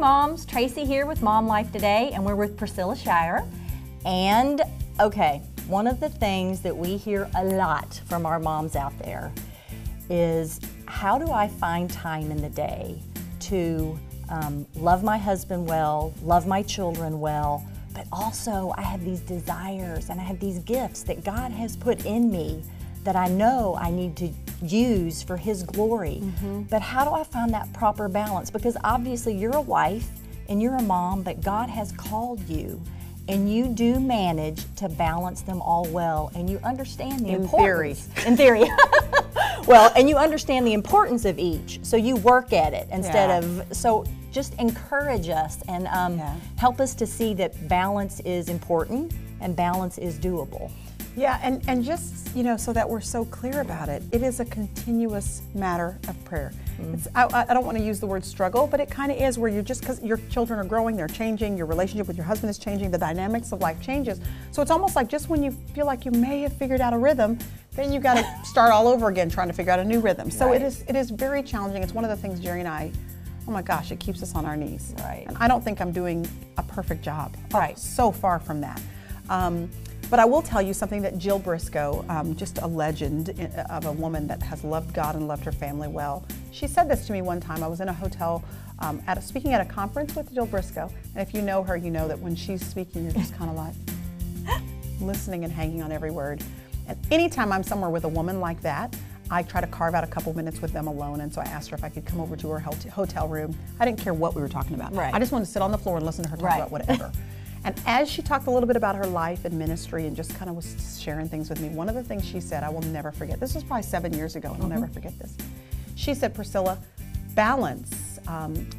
moms, Tracey here with MomLife today, and we're with Priscilla Shirer. And okay, one of the things that we hear a lot from our moms out there is, how do I find time in the day to love my husband well, love my children well, but also I have these desires and I have these gifts that God has put in me that I know I need to use for His glory. But how do I find that proper balance? Because obviously you're a wife and you're a mom, but God has called you, and you do manage to balance them all well, and you understand the importance. In theory. Well, and you understand the importance of each, so you work at it instead of, so just encourage us and help us to see that balance is important and balance is doable. Yeah, and just, you know, so that we're so clear about it, it is a continuous matter of prayer. I don't want to use the word struggle, but it kind of is, where you're just, because your children are growing, they're changing, your relationship with your husband is changing, the dynamics of life changes. So it's almost like just when you feel like you may have figured out a rhythm, then you've got to start all over again trying to figure out a new rhythm. So it is very challenging. It's one of the things Jerry and I, oh my gosh, it keeps us on our knees. And I don't think I'm doing a perfect job. So far from that. But I will tell you something that Jill Briscoe, just a legend of a woman that has loved God and loved her family well, she said this to me one time. I was in a hotel speaking at a conference with Jill Briscoe, and if you know her, you know that when she's speaking, you're just kind of like listening and hanging on every word. And anytime I'm somewhere with a woman like that, I try to carve out a couple minutes with them alone, and so I asked her if I could come over to her hotel room. I didn't care what we were talking about. I just wanted to sit on the floor and listen to her talk about whatever. And as she talked a little bit about her life and ministry and just kind of was sharing things with me, one of the things she said, I will never forget. This was probably 7 years ago, and I'll never forget this. She said, Priscilla, balance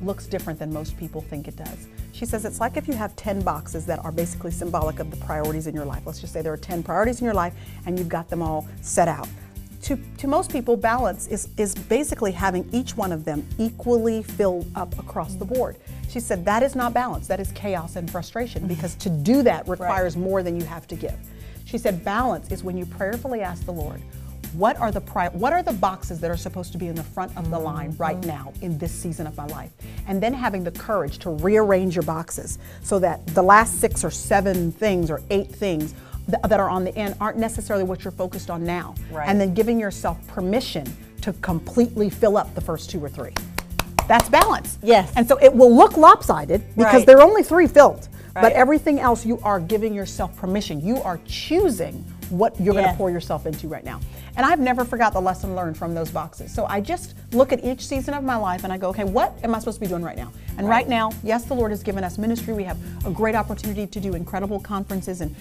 looks different than most people think it does. She says, it's like if you have 10 boxes that are basically symbolic of the priorities in your life. Let's just say there are 10 priorities in your life, and you've got them all set out. To most people, balance is basically having each one of them equally filled up across the board. She said that is not balance, that is chaos and frustration, because to do that requires more than you have to give. She said balance is when you prayerfully ask the Lord, what are the boxes that are supposed to be in the front of the line right now in this season of my life? And then having the courage to rearrange your boxes so that the last 6 or 7 things or 8 things that are on the end aren't necessarily what you're focused on now. And then giving yourself permission to completely fill up the first 2 or 3. That's balance. And so it will look lopsided because there are only 3 filled. But everything else, you are giving yourself permission. You are choosing what you're going to pour yourself into right now. And I've never forgot the lesson learned from those boxes. So I just look at each season of my life and I go, okay, what am I supposed to be doing right now? And right now, yes, the Lord has given us ministry. We have a great opportunity to do incredible conferences and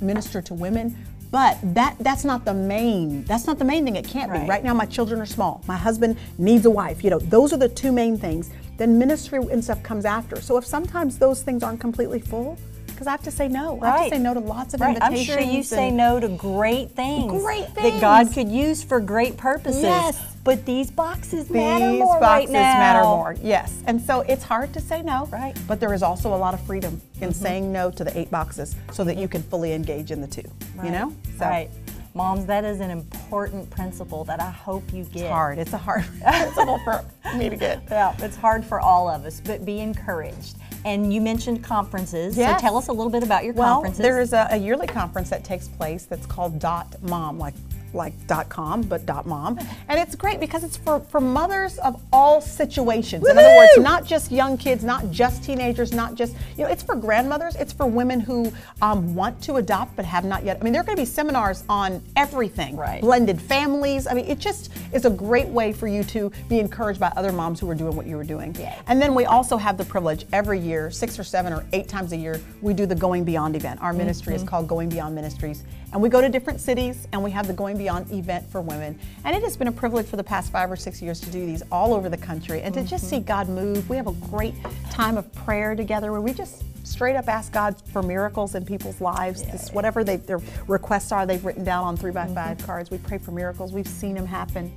minister to women. But that's not the main thing. It can't be. Right now, my children are small. My husband needs a wife. You know, those are the 2 main things. Then ministry and stuff comes after. So if sometimes those things aren't completely full, because I have to say no. I have to say no to lots of invitations. I'm sure you say no to great things that God could use for great purposes. But these boxes matter more right now. These boxes matter more, yes. And so it's hard to say no, but there is also a lot of freedom in saying no to the 8 boxes so that you can fully engage in the 2, you know? So. Moms, that is an important principle that I hope you get. It's hard. It's a hard principle for me to get. Yeah, it's hard for all of us, but be encouraged. And you mentioned conferences, so tell us a little bit about your conferences. Well, there is a yearly conference that takes place that's called .mom, like .com, but .mom. And it's great because it's for mothers of all situations. In other words, not just young kids, not just teenagers, not just, you know, it's for grandmothers, it's for women who want to adopt but have not yet. I mean, there are going to be seminars on everything, blended families. I mean, it just is a great way for you to be encouraged by other moms who are doing what you were doing. And then we also have the privilege every year, 6 or 7 or 8 times a year, we do the Going Beyond event. Our ministry is called Going Beyond Ministries. And we go to different cities and we have the Going Beyond event for women. And it has been a privilege for the past 5 or 6 years to do these all over the country and to just see God move. We have a great time of prayer together where we just straight up ask God for miracles in people's lives. Whatever their requests are, they've written down on 3x5 cards. We pray for miracles. We've seen them happen.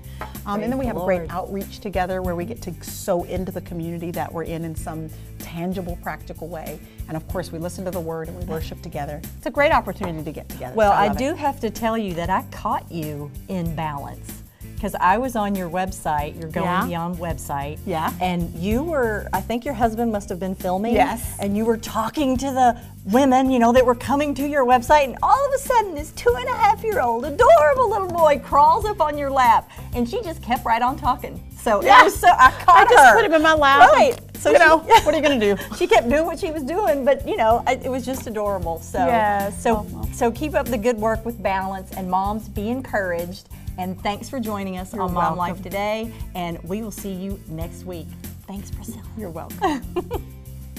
And then we have a great outreach together where we get to sow into the community that we're in some tangible, practical way. And of course, we listen to the Word and we worship together. It's a great opportunity to get together. Well, I do have to tell you that I caught you in balance. because I was on your website, your Going Yeah. Beyond website. Yeah. And you were, I think your husband must have been filming. Yes. And you were talking to the women, you know, that were coming to your website, and all of a sudden this 2.5-year-old adorable little boy crawls up on your lap, and she just kept right on talking. So Yeah. it was so, I caught her. I just put him in my lap. Right. So you know, what are you going to do? She kept doing what she was doing, but you know, it was just adorable. So, Yes. so keep up the good work with balance, and moms, be encouraged. And thanks for joining us on Mom Life today. And we will see you next week. Thanks, Priscilla. You're welcome.